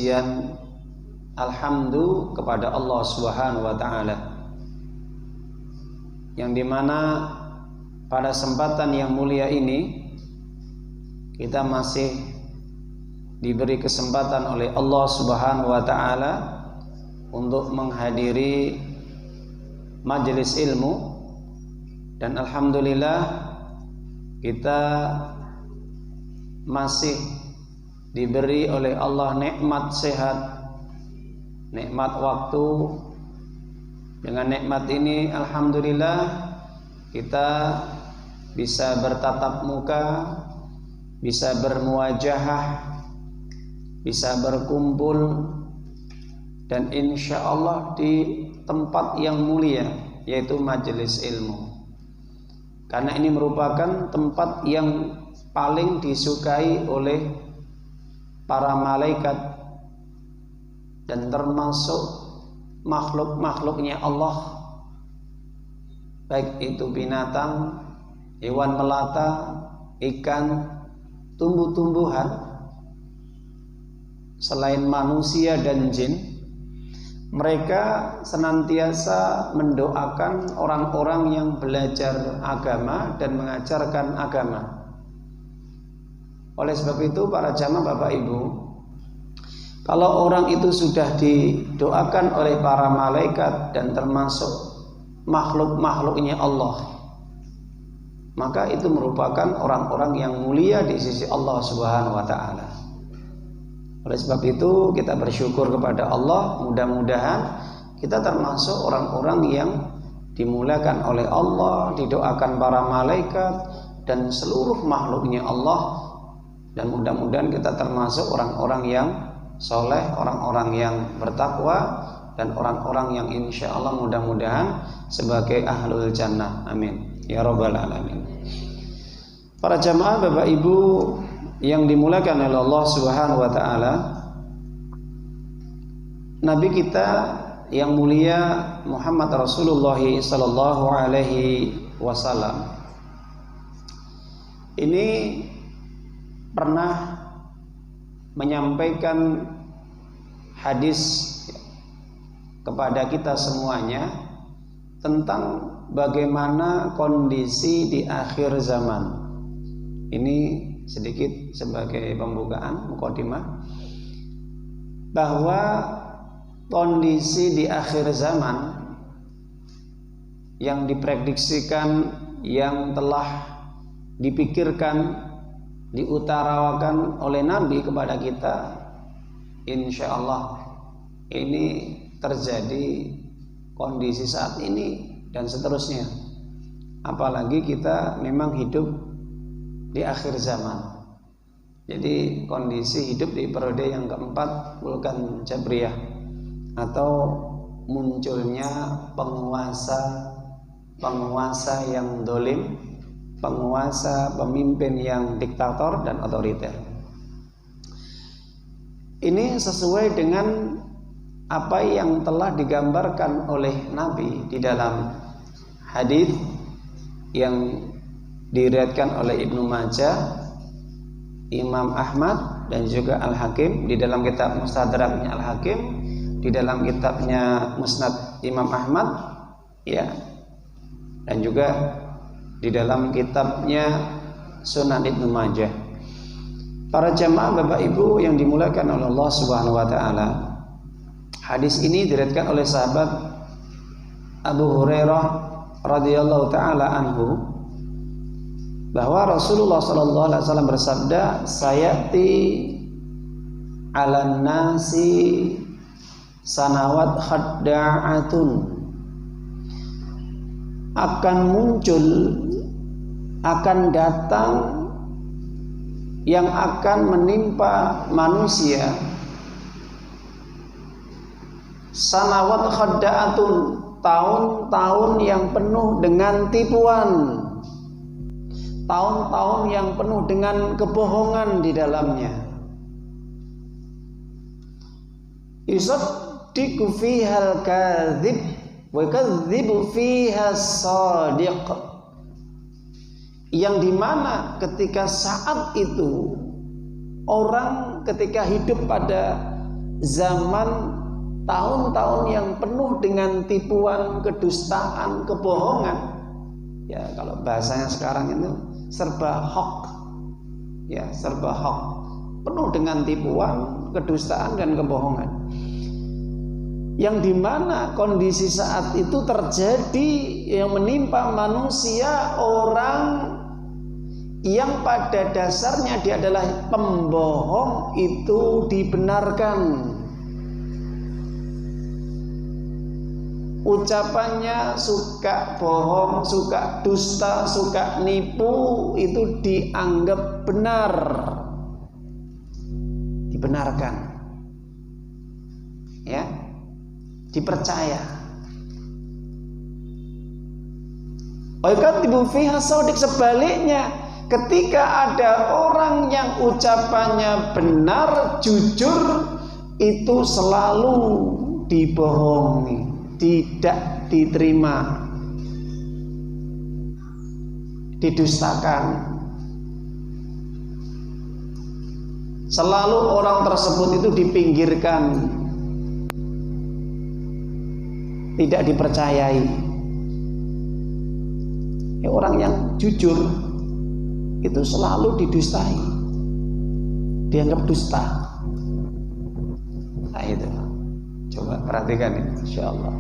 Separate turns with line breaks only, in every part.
pujian alhamdulillah kepada Allah Subhanahu wa taala, yang dimana pada kesempatan yang mulia ini kita masih diberi kesempatan oleh Allah Subhanahu wa taala untuk menghadiri majelis ilmu, dan alhamdulillah kita masih diberi oleh Allah nikmat sehat, nikmat waktu. Dengan nikmat ini alhamdulillah kita bisa bertatap muka, bisa bermuajahah, bisa berkumpul, dan insya Allah di tempat yang mulia, yaitu majelis ilmu. Karena ini merupakan tempat yang paling disukai oleh para malaikat dan termasuk makhluk-makhluknya Allah, baik itu binatang, hewan melata, ikan, tumbuh-tumbuhan, selain manusia dan jin. Mereka senantiasa mendoakan orang-orang yang belajar agama dan mengajarkan agama. Oleh sebab itu para jamaah Bapak Ibu, kalau orang itu sudah didoakan oleh para malaikat dan termasuk makhluk-makhluknya Allah, maka itu merupakan orang-orang yang mulia di sisi Allah Subhanahu wa taala. Oleh sebab itu kita bersyukur kepada Allah, mudah-mudahan kita termasuk orang-orang yang dimuliakan oleh Allah, didoakan para malaikat dan seluruh makhluknya Allah, dan mudah-mudahan kita termasuk orang-orang yang soleh, orang-orang yang bertakwa, dan orang-orang yang insya Allah mudah-mudahan sebagai ahlul jannah. Amin ya rabbal alamin. Para jamaah Bapak Ibu yang dimuliakan oleh Allah Subhanahu wa taala, Nabi kita yang mulia Muhammad Rasulullah sallallahu alaihi wasallam ini pernah menyampaikan hadis kepada kita semuanya tentang bagaimana kondisi di akhir zaman. Ini sedikit sebagai pembukaan, mukadimah, bahwa kondisi di akhir zaman yang diprediksikan, yang telah dipikirkan, diutarakan oleh Nabi kepada kita, insya Allah ini terjadi kondisi saat ini dan seterusnya. Apalagi kita memang hidup di akhir zaman. Jadi kondisi hidup di periode yang keempat Vulkan Jabriyah, atau munculnya penguasa yang dolim, penguasa, pemimpin yang diktator dan otoriter. Ini sesuai dengan apa yang telah digambarkan oleh Nabi di dalam hadis yang diriwayatkan oleh Ibnu Majah, Imam Ahmad, dan juga Al-Hakim di dalam kitab Mustadraknya Al-Hakim, di dalam kitabnya Musnad Imam Ahmad, ya, dan juga di dalam kitabnya Sunan Ibnu Majah. Para jamaah Bapak Ibu yang dimuliakan oleh Allah Subhanahu wa taala, hadis ini diriwayatkan oleh sahabat Abu Hurairah radhiyallahu taala anhu, bahwa Rasulullah sallallahu alaihi wasallam bersabda, "Sayati 'alan nasi sanawat khadda'atun." Akan muncul, akan datang yang akan menimpa manusia sanawat khadda'atun, tahun-tahun yang penuh dengan tipuan, tahun-tahun yang penuh dengan kebohongan di dalamnya. Yusaddiqu fihal kadzib wa kadzibu fihas shadiq, yang dimana ketika saat itu orang ketika hidup pada zaman tahun-tahun yang penuh dengan tipuan, kedustaan, kebohongan. Ya, kalau bahasanya sekarang itu serba hoax. Ya, serba hoax. Penuh dengan tipuan, kedustaan dan kebohongan. Yang dimana kondisi saat itu terjadi yang menimpa manusia orang yang pada dasarnya dia adalah pembohong itu dibenarkan. Ucapannya suka bohong, suka dusta, suka nipu itu dianggap benar, dibenarkan, ya, dipercaya. Wakatibu fiha sodik, sebaliknya, ketika ada orang yang ucapannya benar, jujur, itu selalu dibohongi, tidak diterima, didustakan. Selalu orang tersebut itu dipinggirkan, tidak dipercayai. Ya, orang yang jujur itu selalu didustai, dianggap dusta. Nah itu, coba perhatikan ini, insyaallah.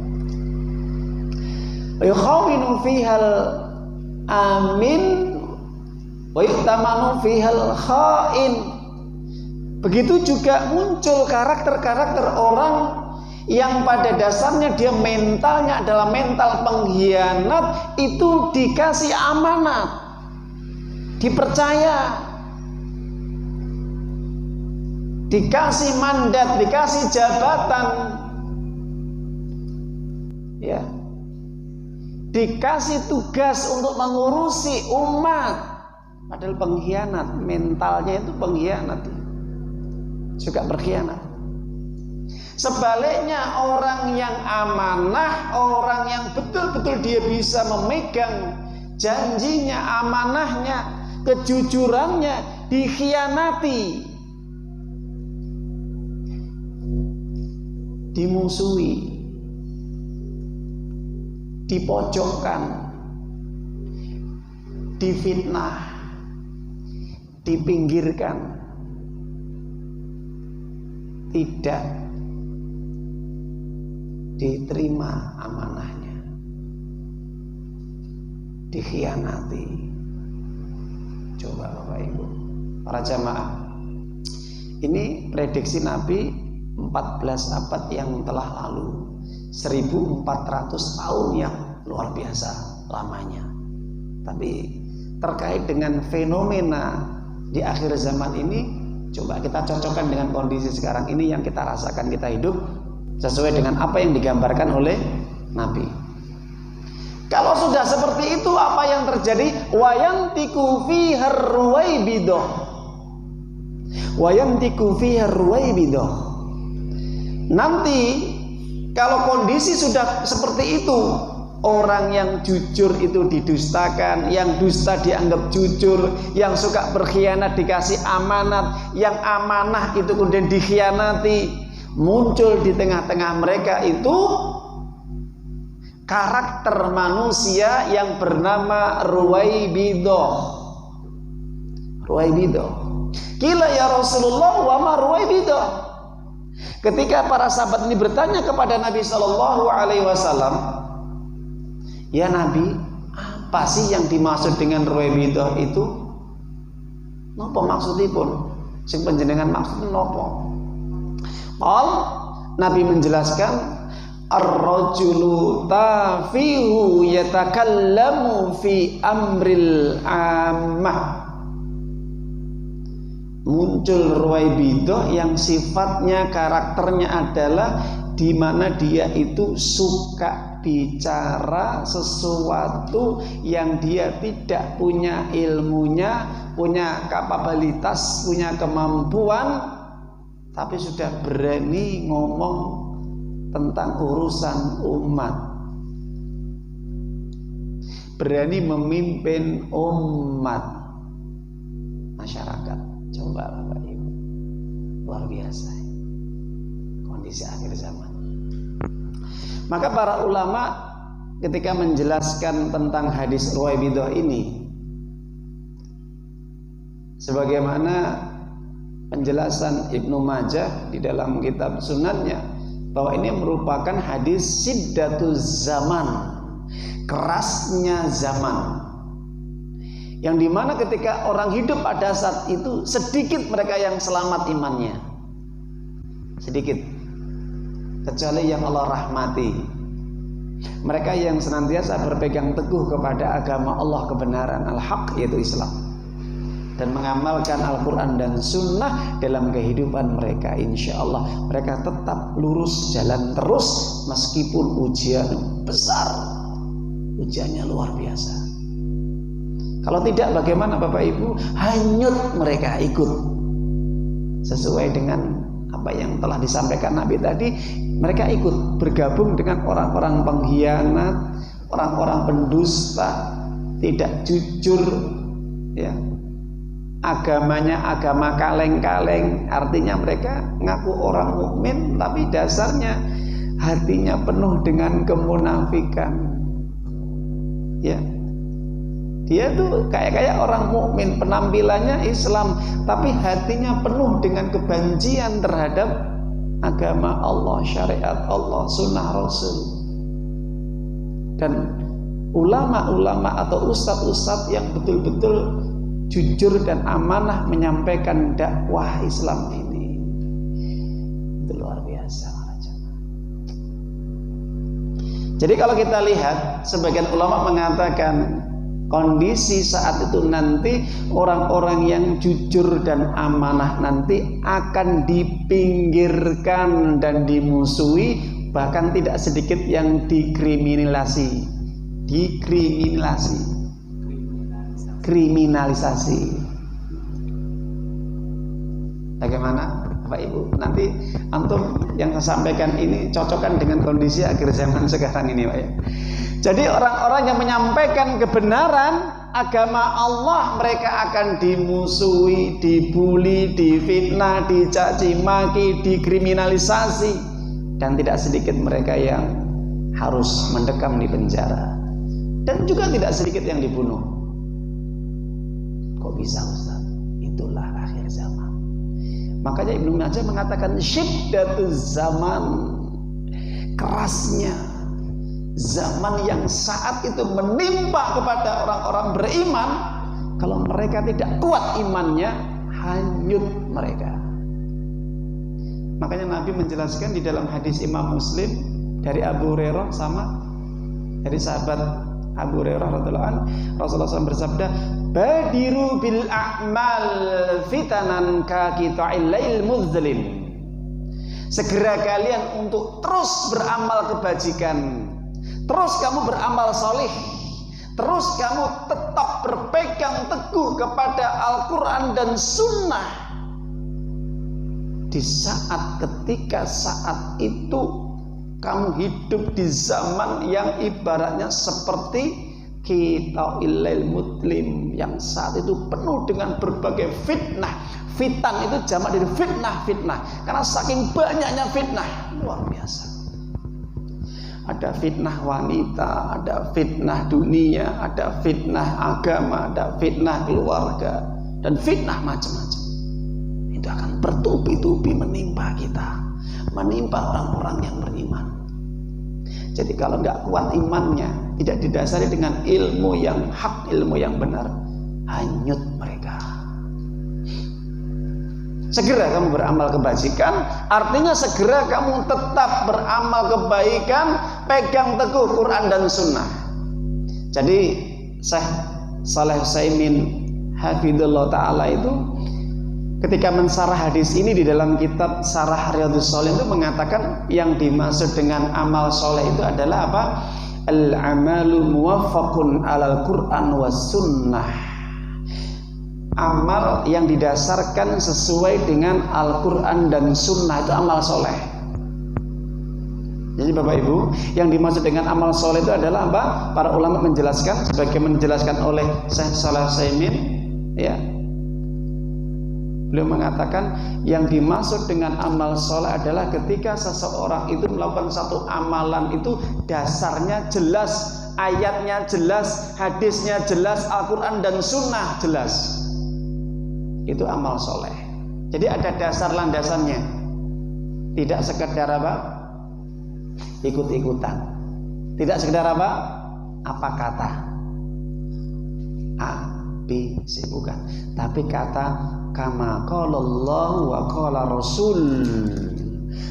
Yukhawinu fihal amin wa yu'tamanu fihal khain. Begitu juga muncul karakter-karakter orang yang pada dasarnya dia mentalnya adalah mental pengkhianat, itu dikasih amanat, dipercaya, dikasih mandat, dikasih jabatan, ya, dikasih tugas untuk mengurusi umat, padahal pengkhianat, mentalnya itu pengkhianat, suka berkhianat. Sebaliknya orang yang amanah, orang yang betul-betul dia bisa memegang janjinya, amanahnya, kejujurannya, dikhianati, dimusuhi, dipojokkan, difitnah, dipinggirkan, tidak diterima amanahnya, dikhianati. Coba Bapak Ibu, para jamaah, ini prediksi Nabi 14 abad yang telah lalu, 1400 tahun yang luar biasa lamanya. Tapi terkait dengan fenomena di akhir zaman ini, coba kita cocokkan dengan kondisi sekarang ini yang kita rasakan, kita hidup sesuai dengan apa yang digambarkan oleh Nabi. Kalau sudah seperti itu, apa yang terjadi? Wayantiku fihar ruwaibidah, wayantiku fihar ruwaibidah. Nanti kalau kondisi sudah seperti itu, orang yang jujur itu didustakan, yang dusta dianggap jujur, yang suka berkhianat dikasih amanat, yang amanah itu kemudian dikhianati. Muncul di tengah-tengah mereka itu karakter manusia yang bernama Ruwaibidah. Ruwaibidah. Qila ya Rasulullah wa ma Ruwaibidah. Ketika para sahabat ini bertanya kepada Nabi Shallallahu Alaihi Wasallam, ya Nabi, apa sih yang dimaksud dengan Ruwaibidah itu? Napa maksudipun? Sing panjenengan maksud napa? Nabi menjelaskan, ar-rajulu tafihu yatakallamu fi amril ammah. Muncul Ruwaibidah yang sifatnya, karakternya adalah di mana dia itu suka bicara sesuatu yang dia tidak punya ilmunya, punya kapabilitas, punya kemampuan, tapi sudah berani ngomong tentang urusan umat, berani memimpin umat, masyarakat. Coba Bapak Ibu, luar biasa. kondisi akhir zaman. Maka para ulama ketika menjelaskan tentang hadis Ruwaibidah ini, sebagaimana penjelasan Ibnu Majah di dalam kitab sunannya, bahwa ini merupakan hadis siddatuz zaman, kerasnya zaman, yang dimana ketika orang hidup pada saat itu sedikit mereka yang selamat imannya, sedikit, kecuali yang Allah rahmati, mereka yang senantiasa berpegang teguh kepada agama Allah kebenaran al-haq, yaitu Islam, dan mengamalkan Al-Quran dan Sunnah dalam kehidupan mereka. Insya Allah mereka tetap lurus jalan terus meskipun ujian besar, ujiannya luar biasa. Kalau tidak, bagaimana Bapak Ibu? Hanyut mereka ikut sesuai dengan apa yang telah disampaikan Nabi tadi. Mereka ikut bergabung dengan orang-orang pengkhianat, orang-orang pendusta, tidak jujur, ya, agamanya agama kaleng-kaleng. Artinya mereka ngaku orang mukmin tapi dasarnya hatinya penuh dengan kemunafikan. Ya, dia tuh kayak orang mukmin, penampilannya Islam, tapi hatinya penuh dengan kebencian terhadap agama Allah, syariat Allah, sunnah Rasul. Dan ulama-ulama atau ustadz-ustadz yang betul-betul jujur dan amanah menyampaikan dakwah Islam ini, itu luar biasa. Jadi kalau kita lihat, sebagian ulama mengatakan kondisi saat itu nanti orang-orang yang jujur dan amanah nanti akan dipinggirkan dan dimusuhi, bahkan tidak sedikit yang dikriminalisasi. Bagaimana Bapak Ibu? Nanti antum yang saya sampaikan ini cocokkan dengan kondisi akhir zaman sekarang ini, Pak ya. Jadi orang-orang yang menyampaikan kebenaran agama Allah, mereka akan dimusuhi, dibully, difitnah, dicaci maki, dikriminalisasi, dan tidak sedikit mereka yang harus mendekam di penjara, dan juga tidak sedikit yang dibunuh. Kok bisa, Ustaz? Itulah akhir zaman. Makanya Ibnu Majah mengatakan syiddatuz zaman, kerasnya zaman yang saat itu menimpa kepada orang-orang beriman. Kalau mereka tidak kuat imannya, hanyut mereka. Makanya Nabi menjelaskan di dalam hadis Imam Muslim dari Abu Hurairah sama dari sahabat Abu Hurairah radhiyallahu anhu, Rasulullah SAW bersabda, badiru bil a'mal fitanan ka qita'il lail muzlim. Segera kalian untuk terus beramal kebajikan, terus kamu beramal solih, terus kamu tetap berpegang teguh kepada Al-Quran dan Sunnah. Di saat ketika saat itu kamu hidup di zaman yang ibaratnya seperti kita ilail mutlim, yang saat itu penuh dengan berbagai fitnah. Fitan itu jamak dari fitnah, karena saking banyaknya fitnah, luar biasa. Ada fitnah wanita, ada fitnah dunia, ada fitnah agama, ada fitnah keluarga, dan fitnah macam-macam. Itu akan bertubi-tubi menimpa kita, menimpa orang-orang yang beriman. Jadi kalau nggak kuat imannya, tidak didasari dengan ilmu yang hak, ilmu yang benar, hanyut mereka. Segera kamu beramal kebajikan, artinya segera kamu tetap beramal kebaikan, pegang teguh Quran dan Sunnah. Jadi Syekh Shalih Utsaimin hafizallahu taala itu ketika mensarah hadis ini di dalam kitab Syarah Riyadhus Shalihin itu mengatakan yang dimaksud dengan amal soleh itu adalah apa? Al-amalu muwaffaqun alal Quran was sunnah. Amal yang didasarkan sesuai dengan Al-Quran dan Sunnah, itu amal soleh. Jadi Bapak Ibu, yang dimaksud dengan amal soleh itu adalah apa? Para ulama menjelaskan, sebagai menjelaskan oleh Syekh Shalih Utsaimin, ya, Beliau mengatakan yang dimaksud dengan amal soleh adalah ketika seseorang itu melakukan satu amalan itu dasarnya jelas, ayatnya jelas, hadisnya jelas, Al-Quran dan Sunnah jelas. Itu amal soleh. Jadi ada dasar landasannya. Tidak sekedar apa? Ikut-ikutan. Tidak sekedar apa? Apa kata? A, B, C, bukan. Tapi kata kama qala Allah wa qala Rasul,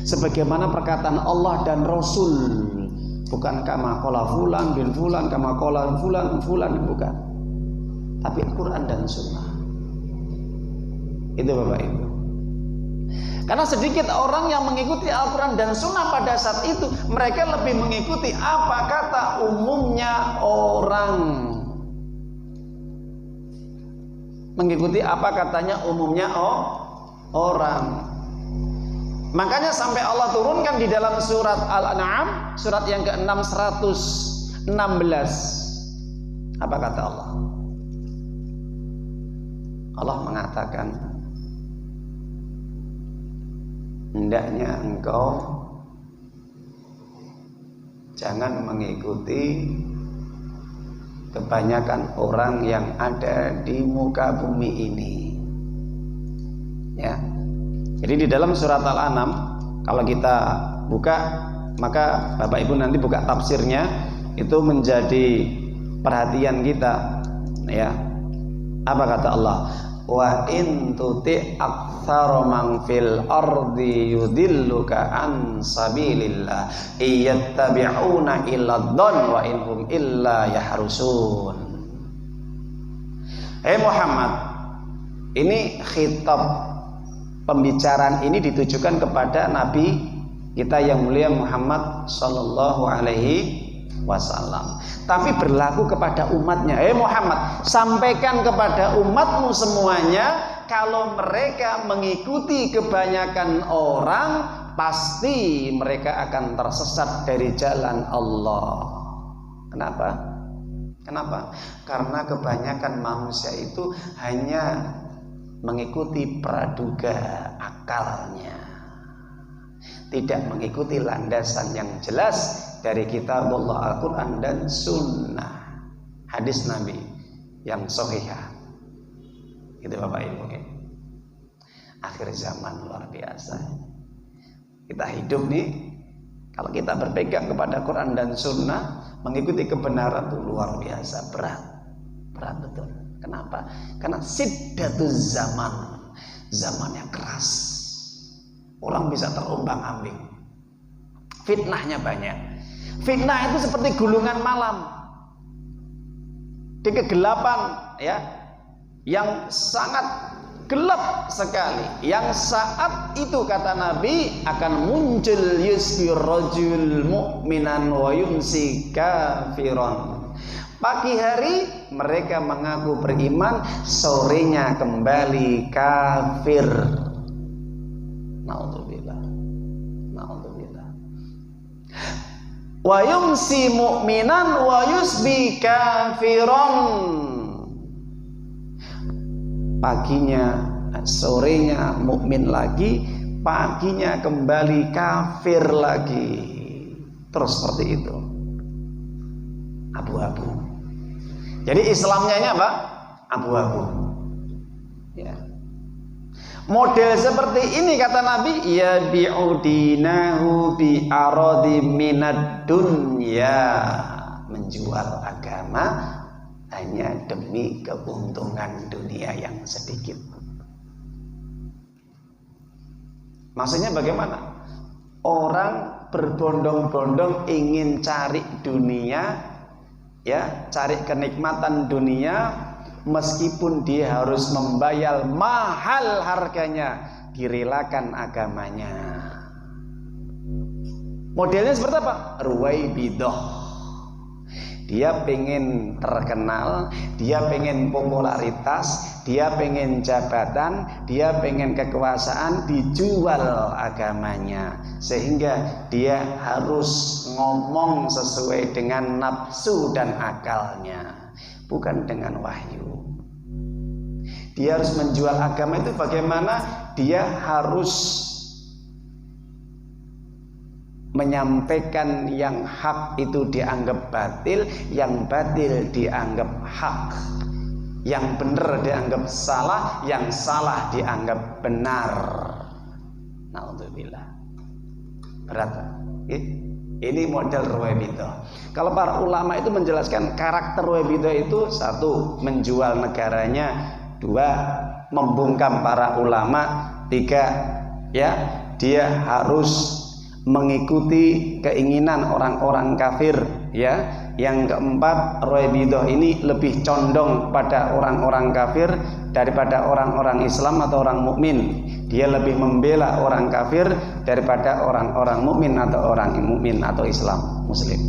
sebagaimana perkataan Allah dan Rasul, bukan kama qala fulan bin fulan, kama qala fulan fulan, bukan, tapi Quran dan Sunnah. Itu Bapak Ibu. Karena sedikit orang yang mengikuti Al-Quran dan Sunnah pada saat itu, mereka lebih mengikuti apa kata umumnya orang. Mengikuti apa katanya umumnya orang. Makanya sampai Allah turunkan di dalam surat Al-An'am, surat yang ke-6 116. Apa kata Allah? Allah mengatakan, hendaknya engkau jangan mengikuti kebanyakan orang yang ada di muka bumi ini. Ya. Jadi di dalam surat Al-An'am, kalau kita buka, maka Bapak Ibu nanti buka tafsirnya, itu menjadi perhatian kita. Ya. Apa kata Allah? Wa in tuti aktsara man fil ardi yudilluka an sabilillah iyattabi'una illa dhann wa inhum illa yahrusun. Muhammad, ini khitab, pembicaraan ini ditujukan kepada Nabi kita yang mulia Muhammad sallallahu alaihi wasallam, tapi berlaku kepada umatnya. Muhammad, sampaikan kepada umatmu semuanya, kalau mereka mengikuti kebanyakan orang, pasti mereka akan tersesat dari jalan Allah. Kenapa? Kenapa? Karena kebanyakan manusia itu hanya mengikuti praduga akalnya, tidak mengikuti landasan yang jelas dari kitab Allah, Al-Quran dan Sunnah, hadis Nabi yang sahihah. Itu Bapak Ibu. Akhir zaman luar biasa. Kita hidup nih, kalau kita berpegang kepada Quran dan Sunnah, mengikuti kebenaran itu luar biasa berat, berat betul. Kenapa? Karena siddatuz zaman, zamannya keras, orang bisa terombang-ambing, fitnahnya banyak. Fitnah itu seperti gulungan malam di kegelapan, ya, yang sangat gelap sekali, yang saat itu kata Nabi akan muncul yusbir rajul mu'minan wa yumsi kafiran. Pagi hari mereka mengaku beriman, sorenya kembali kafir. Naudzubillah, naudzubillah. Wa yumsi mu'minan wa yusbi kafiran. Paginya, sorenya mukmin lagi, paginya kembali kafir lagi. Terus seperti itu, abu-abu. Jadi Islamnya ini apa? Abu-abu. Ya. Model seperti ini kata Nabi, ya bi'udinahu bi'aradi minad dunya, menjual agama hanya demi keuntungan dunia yang sedikit. Maksudnya bagaimana? Orang berbondong-bondong ingin cari dunia, ya, cari kenikmatan dunia, meskipun dia harus membayar mahal harganya, direlakan agamanya. Modelnya seperti apa? Ruwaibidah. Dia pengen terkenal, dia pengen popularitas, dia pengen jabatan, dia pengen kekuasaan, dijual agamanya, sehingga dia harus ngomong sesuai dengan nafsu dan akalnya, bukan dengan wahyu. Dia harus menjual agama itu bagaimana? Dia harus menyampaikan yang hak itu dianggap batil, yang batil dianggap hak, yang benar dianggap salah, yang salah dianggap benar. Na'udzubillah. Berat. Ini model Ruwaibidah. Kalau para ulama itu menjelaskan karakter Ruwaibidah itu, satu, menjual negaranya, dua, membungkam para ulama, tiga, ya, dia harus mengikuti keinginan orang-orang kafir, ya. Yang keempat, Ruwaibidah ini lebih condong pada orang-orang kafir daripada orang-orang Islam atau orang mukmin. Dia lebih membela orang kafir daripada orang-orang mukmin atau orang mukmin atau Islam Muslim.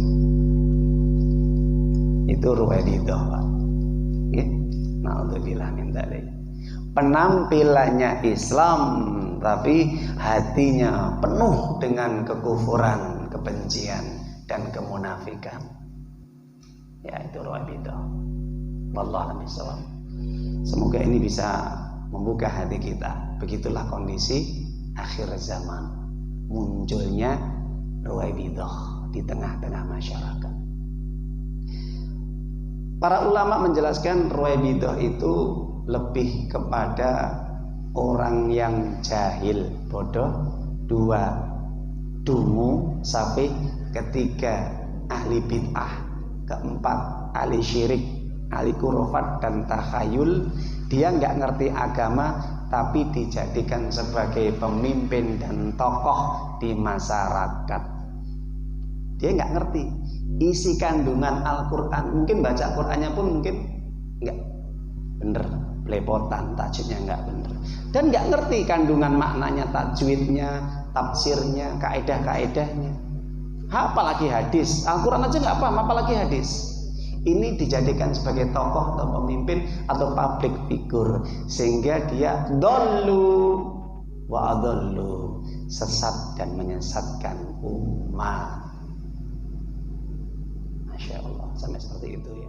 Itu Ruwaibidah, Pak. Ya. Na'udzubillah min dzalik. Penampilannya Islam, tapi hatinya penuh dengan kekufuran, kebencian, dan kemunafikan. Ya, itu Ruwaibidah. Wallahu a'lam bishawab. Semoga ini bisa membuka hati kita. Begitulah kondisi akhir zaman, munculnya Ruwaibidah di tengah-tengah masyarakat. Para ulama menjelaskan Ruwaibidah itu lebih kepada orang yang jahil, bodoh, dua, dungu, sapi, ketiga, ahli bid'ah, keempat, ahli syirik, ahli kurofat dan takhayul. Dia nggak ngerti agama, tapi dijadikan sebagai pemimpin dan tokoh di masyarakat. Dia nggak ngerti isi kandungan Al-Quran, mungkin baca Qurannya pun mungkin nggak bener, belepotan, tajwidnya nggak bener, dan nggak ngerti kandungan maknanya, tajwidnya, tafsirnya, kaedah-kaedahnya. Apalagi hadis, Al-Quran aja nggak paham, apalagi hadis. Ini dijadikan sebagai tokoh atau pemimpin atau public figure, sehingga dia dollu wa adallu, sesat dan menyesatkan umat. Masya Allah, sampai seperti itu ya.